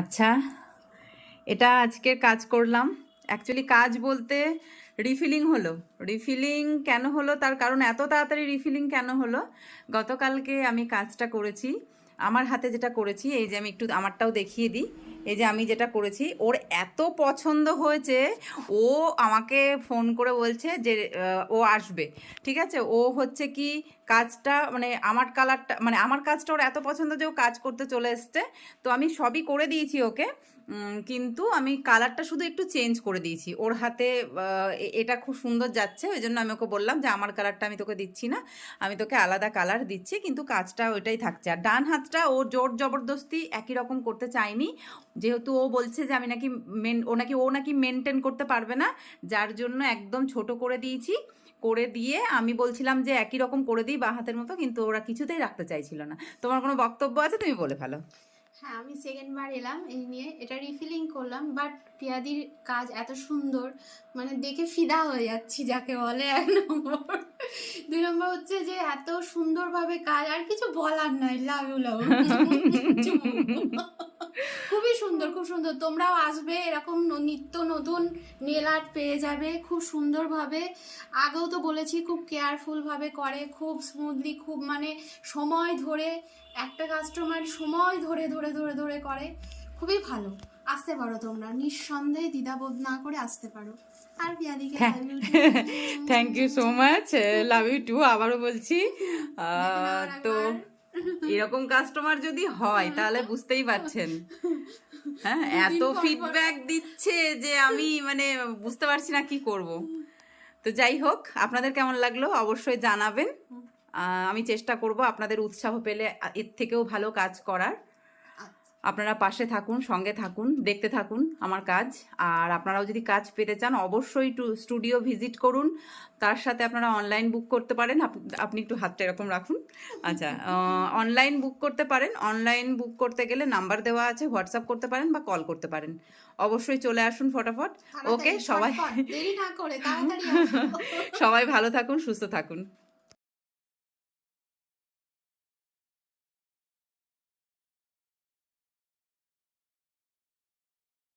আচ্ছা, এটা আজকের কাজ করলাম। অ্যাকচুয়ালি কাজ বলতে রিফিলিং হলো। রিফিলিং কেন হলো, তার কারণ এত তাড়াতাড়ি রিফিলিং কেন হলো, গতকালকে আমি কাজটা করেছি। আমার হাতে যেটা করেছি, এই যে আমি একটু আমারটাও দেখিয়ে দিই। এই যে আমি যেটা করেছি, ওর এত পছন্দ হয়েছে, ও আমাকে ফোন করে বলছে যে ও আসবে। ঠিক আছে, ও হচ্ছে কি কাজটা মানে আমার কালারটা মানে আমার কাজটা ওর এত পছন্দ যে ও কাজ করতে চলে এসছে। তো আমি সবই করে দিয়েছি ওকে, কিন্তু আমি কালারটা শুধু একটু চেঞ্জ করে দিয়েছি ওর হাতে। এটা খুব সুন্দর যাচ্ছে, ওই জন্য আমি ওকে বললাম যে আমার কালারটা আমি তোকে দিচ্ছি না, আমি তোকে আলাদা কালার দিচ্ছি, কিন্তু কাজটা ওইটাই থাকছে। আর ডান হাতটা ও জোর জবরদস্তি একই রকম করতে চায়নি, যেহেতু ও বলছে যে আমি নাকি ও নাকি মেনটেন করতে পারবে না, যার জন্য একদম ছোট করে দিয়েছি। করে দিয়ে আমি বলছিলাম যে একই রকম করে দিই বা হাতের মতো, কিন্তু ওরা কিছুতেই রাখতে চাইছিল না। তোমার কোনো বক্তব্য আছে, তুমি বলে ফেলো। হ্যাঁ, আমি সেকেন্ড বার এলাম এই নিয়ে, এটা রিফিলিং করলাম, বাট পিয়াদির কাজ এত সুন্দর, মানে দেখে ফিদা হয়ে যাচ্ছি যাকে বলে। 1 নম্বর। 2 নম্বর হচ্ছে যে এত সুন্দরভাবে কাজ, আর কিছু বলার নাই। লাভ ইউ, লাভ। খুবই সুন্দর, খুব সুন্দর। তোমরাও আসবে, এরকম নিত্য নতুন নেল আর্ট পেয়ে যাবে খুব সুন্দরভাবে। আগেও তো বলেছি, খুব কেয়ারফুল ভাবে করে, খুব স্মুথলি, খুব মানে সময় ধরে, একটা কাস্টমার সময় ধরে ধরে ধরে ধরে করে। খুবই ভালো, আসতে পারো তোমরা, নিঃসন্দেহে দ্বিধাবোধ না করে আসতে পারো। আর পিয়াদিকে thank you so much, love you too, আবারও বলছি। তো এরকম কাস্টমার যদি হয় তাহলে বুঝতেই পারছেন, হ্যাঁ, এত ফিডব্যাক দিচ্ছে যে আমি মানে বুঝতে পারছি না কি করব। তো যাই হোক, আপনাদের কেমন লাগলো অবশ্যই জানাবেন। আমি চেষ্টা করব আপনাদের উৎসাহ পেলে এর থেকেও ভালো কাজ করার। আপনারা পাশে থাকুন, সঙ্গে থাকুন, দেখতে থাকুন আমার কাজ। আর আপনারাও যদি কাজ পেতে চান অবশ্যই স্টুডিও ভিজিট করুন। তার সাথে আপনারা অনলাইন বুক করতে পারেন। আপনি একটু হাতটা এরকম রাখুন। আচ্ছা, অনলাইন বুক করতে পারেন। অনলাইন বুক করতে গেলে নাম্বার দেওয়া আছে, হোয়াটসঅ্যাপ করতে পারেন বা কল করতে পারেন। অবশ্যই চলে আসুন ফটাফট। ওকে, সবাই দেরি না করে তাড়াতাড়ি সবাই ভালো থাকুন, সুস্থ থাকুন।